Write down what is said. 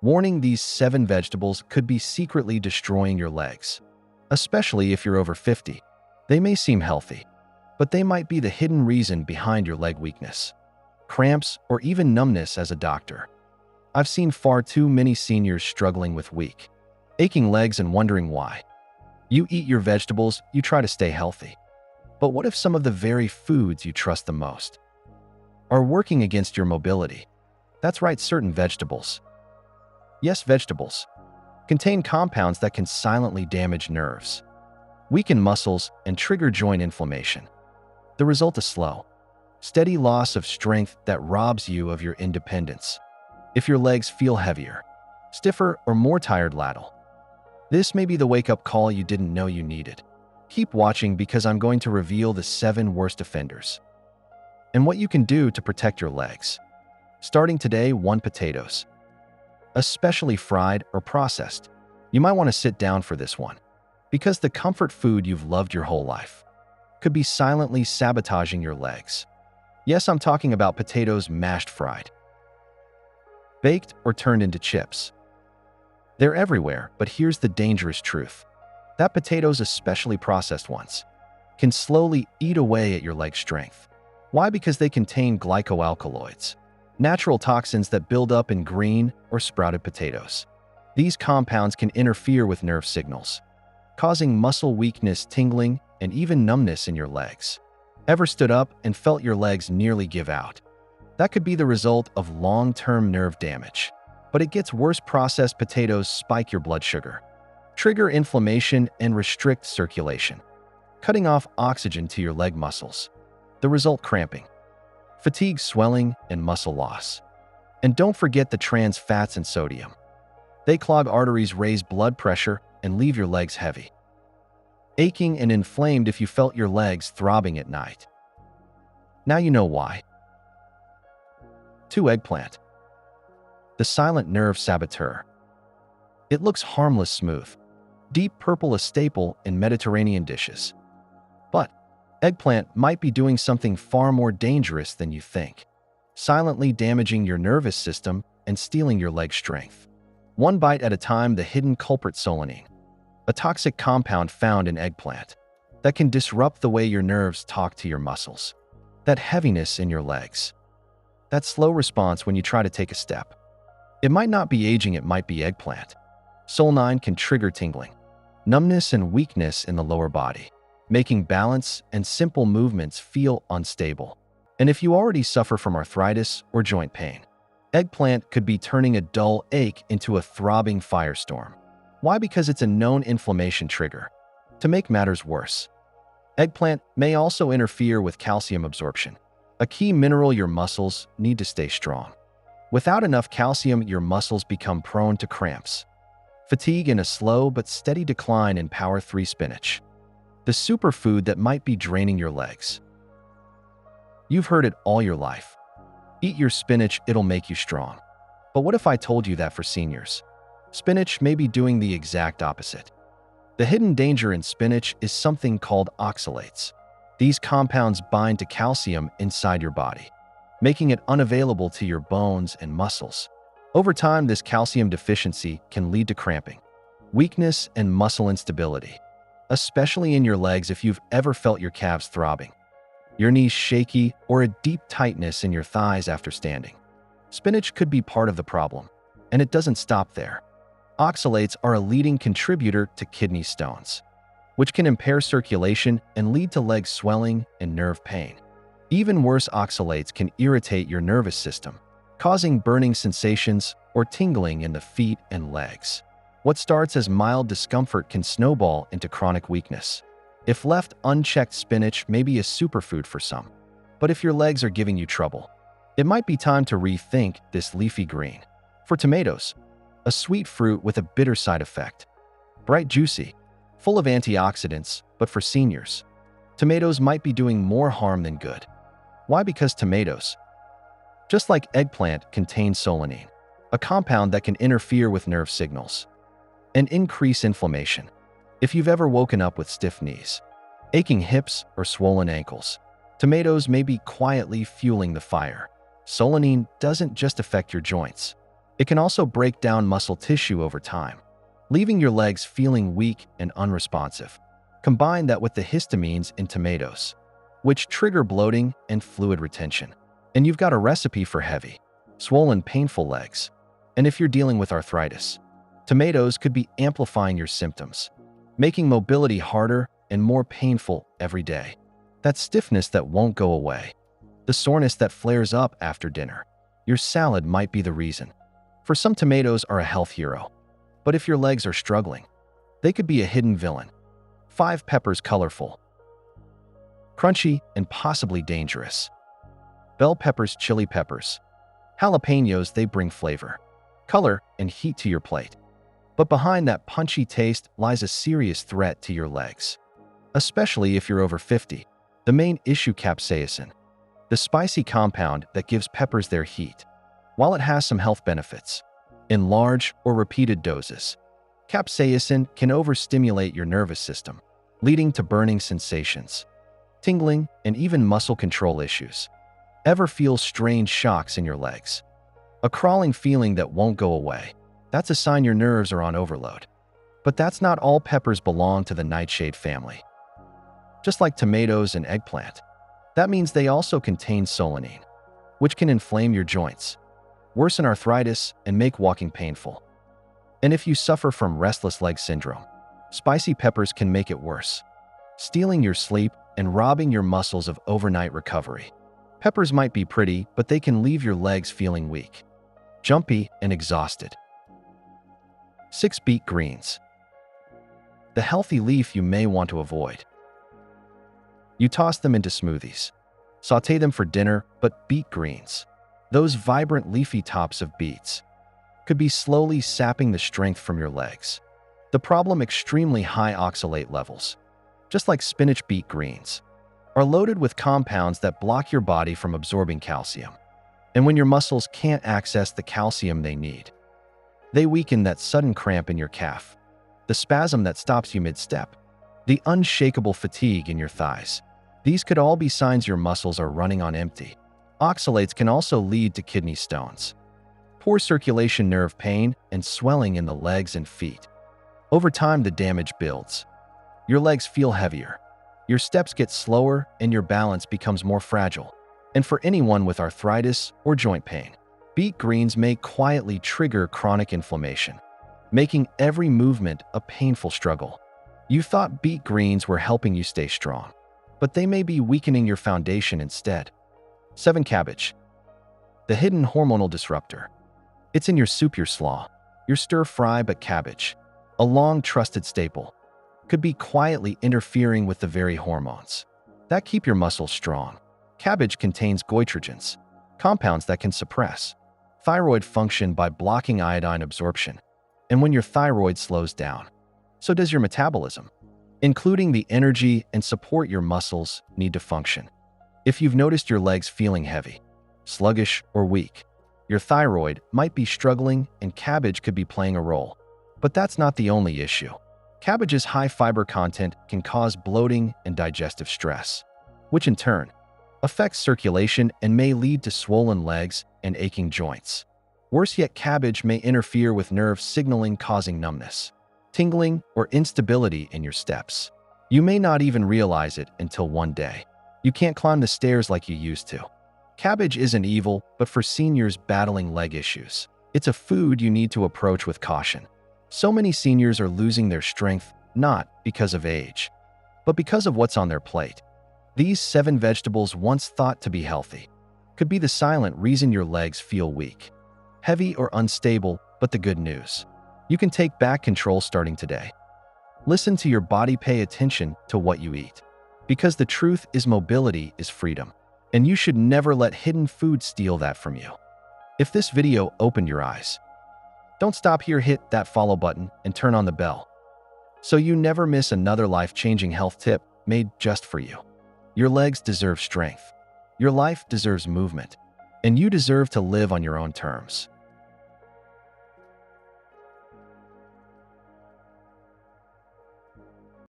Warning: these 7 vegetables could be secretly destroying your legs. Especially if you're over 50. They may seem healthy, but they might be the hidden reason behind your leg weakness, cramps, or even numbness. As a doctor, I've seen far too many seniors struggling with weak, aching legs and wondering why. You eat your vegetables, you try to stay healthy. But what if some of the very foods you trust the most are working against your mobility? That's right, certain vegetables. Yes, vegetables contain compounds that can silently damage nerves, weaken muscles, and trigger joint inflammation. The result is slow, steady loss of strength that robs you of your independence. If your legs feel heavier, stiffer, or more tired lateral, this may be the wake-up call you didn't know you needed. Keep watching because I'm going to reveal the 7 worst offenders and what you can do to protect your legs. Starting today, 1. Potatoes. Especially fried or processed. You might want to sit down for this one, because the comfort food you've loved your whole life could be silently sabotaging your legs. Yes, I'm talking about potatoes mashed, fried, baked, or turned into chips. They're everywhere, but here's the dangerous truth. That potatoes, especially processed ones, can slowly eat away at your leg strength. Why? Because they contain glycoalkaloids, natural toxins that build up in green or sprouted potatoes. These compounds can interfere with nerve signals, causing muscle weakness, tingling, and even numbness in your legs. Ever stood up and felt your legs nearly give out? That could be the result of long-term nerve damage. But it gets worse. Processed potatoes spike your blood sugar, trigger inflammation, and restrict circulation, cutting off oxygen to your leg muscles. The result: cramping, fatigue, swelling, and muscle loss. And don't forget the trans fats and sodium. They clog arteries, raise blood pressure, and leave your legs heavy, aching, and inflamed. If you felt your legs throbbing at night, now you know why. 2. Eggplant. The silent nerve saboteur. It looks harmless, smooth, deep purple, a staple in Mediterranean dishes. But eggplant might be doing something far more dangerous than you think, silently damaging your nervous system and stealing your leg strength. One bite at a time. The hidden culprit: solanine, a toxic compound found in eggplant that can disrupt the way your nerves talk to your muscles. That heaviness in your legs, that slow response when you try to take a step. It might not be aging, it might be eggplant. Solanine can trigger tingling, numbness, and weakness in the lower body, making balance and simple movements feel unstable. And if you already suffer from arthritis or joint pain, eggplant could be turning a dull ache into a throbbing firestorm. Why? Because it's a known inflammation trigger. To make matters worse, eggplant may also interfere with calcium absorption, a key mineral your muscles need to stay strong. Without enough calcium, your muscles become prone to cramps, fatigue, and a slow but steady decline in power. 3. Spinach. The superfood that might be draining your legs. You've heard it all your life. Eat your spinach, it'll make you strong. But what if I told you that for seniors, spinach may be doing the exact opposite? The hidden danger in spinach is something called oxalates. These compounds bind to calcium inside your body, making it unavailable to your bones and muscles. Over time, this calcium deficiency can lead to cramping, weakness, and muscle instability, especially in your legs. If you've ever felt your calves throbbing, your knees shaky, or a deep tightness in your thighs after standing, spinach could be part of the problem. And it doesn't stop there. Oxalates are a leading contributor to kidney stones, which can impair circulation and lead to leg swelling and nerve pain. Even worse, oxalates can irritate your nervous system, causing burning sensations or tingling in the feet and legs. What starts as mild discomfort can snowball into chronic weakness. If left unchecked, spinach may be a superfood for some. But if your legs are giving you trouble, it might be time to rethink this leafy green. For tomatoes, a sweet fruit with a bitter side effect. Bright, juicy, full of antioxidants, but for seniors, tomatoes might be doing more harm than good. Why? Because tomatoes, just like eggplant, contain solanine, a compound that can interfere with nerve signals and increase inflammation. If you've ever woken up with stiff knees, aching hips, or swollen ankles, tomatoes may be quietly fueling the fire. Solanine doesn't just affect your joints, It can also break down muscle tissue over time, leaving your legs feeling weak and unresponsive. Combine that with the histamines in tomatoes, which trigger bloating and fluid retention. And you've got a recipe for heavy, swollen, painful legs. And if you're dealing with arthritis, tomatoes could be amplifying your symptoms, making mobility harder and more painful every day. That stiffness that won't go away, the soreness that flares up after dinner. Your salad might be the reason. For some, tomatoes are a health hero. But if your legs are struggling, they could be a hidden villain. 5 peppers, colorful, crunchy, and possibly dangerous. Bell peppers, chili peppers. Jalapenos, they bring flavor, color, and heat to your plate. But behind that punchy taste lies a serious threat to your legs. Especially if you're over 50. The main issue: capsaicin, the spicy compound that gives peppers their heat. While it has some health benefits, in large or repeated doses, capsaicin can overstimulate your nervous system, leading to burning sensations, tingling, and even muscle control issues. Ever feel strange shocks in your legs? A crawling feeling that won't go away? That's a sign your nerves are on overload. But that's not all. Peppers belong to the nightshade family. Just like tomatoes and eggplant, that means they also contain solanine, which can inflame your joints, worsen arthritis, and make walking painful. And if you suffer from restless leg syndrome, spicy peppers can make it worse, stealing your sleep and robbing your muscles of overnight recovery. Peppers might be pretty, but they can leave your legs feeling weak, jumpy, and exhausted. 6 beet greens. The healthy leaf you may want to avoid. You toss them into smoothies, saute them for dinner, but beet greens, those vibrant leafy tops of beets, could be slowly sapping the strength from your legs. The problem: extremely high oxalate levels, just like spinach. Beet greens are loaded with compounds that block your body from absorbing calcium. And when your muscles can't access the calcium they need, they weaken. That sudden cramp in your calf, the spasm that stops you mid-step, the unshakable fatigue in your thighs. These could all be signs your muscles are running on empty. Oxalates can also lead to kidney stones, poor circulation, nerve pain, and swelling in the legs and feet. Over time, the damage builds. Your legs feel heavier, your steps get slower, and your balance becomes more fragile. And for anyone with arthritis or joint pain, beet greens may quietly trigger chronic inflammation, making every movement a painful struggle. You thought beet greens were helping you stay strong, but they may be weakening your foundation instead. 7 cabbage. The hidden hormonal disruptor. It's in your soup, your slaw, your stir-fry, but cabbage, a long-trusted staple, could be quietly interfering with the very hormones that keep your muscles strong. Cabbage contains goitrogens, compounds that can suppress thyroid function by blocking iodine absorption. And when your thyroid slows down, so does your metabolism, including the energy and support your muscles need to function. If you've noticed your legs feeling heavy, sluggish, or weak, your thyroid might be struggling, and cabbage could be playing a role. But that's not the only issue. Cabbage's high fiber content can cause bloating and digestive stress, which in turn affects circulation and may lead to swollen legs and aching joints. Worse yet, cabbage may interfere with nerve signaling, causing numbness, tingling, or instability in your steps. You may not even realize it until one day you can't climb the stairs like you used to. Cabbage isn't evil, but for seniors battling leg issues, it's a food you need to approach with caution. So many seniors are losing their strength not because of age, but because of what's on their plate. These 7 vegetables, once thought to be healthy, could be the silent reason your legs feel weak, heavy, or unstable. But the good news: you can take back control starting today. Listen to your body, pay attention to what you eat, because the truth is mobility is freedom, and you should never let hidden food steal that from you. If this video opened your eyes, don't stop here. Hit that follow button and turn on the bell so you never miss another life-changing health tip made just for you. Your legs deserve strength, your life deserves movement, and you deserve to live on your own terms.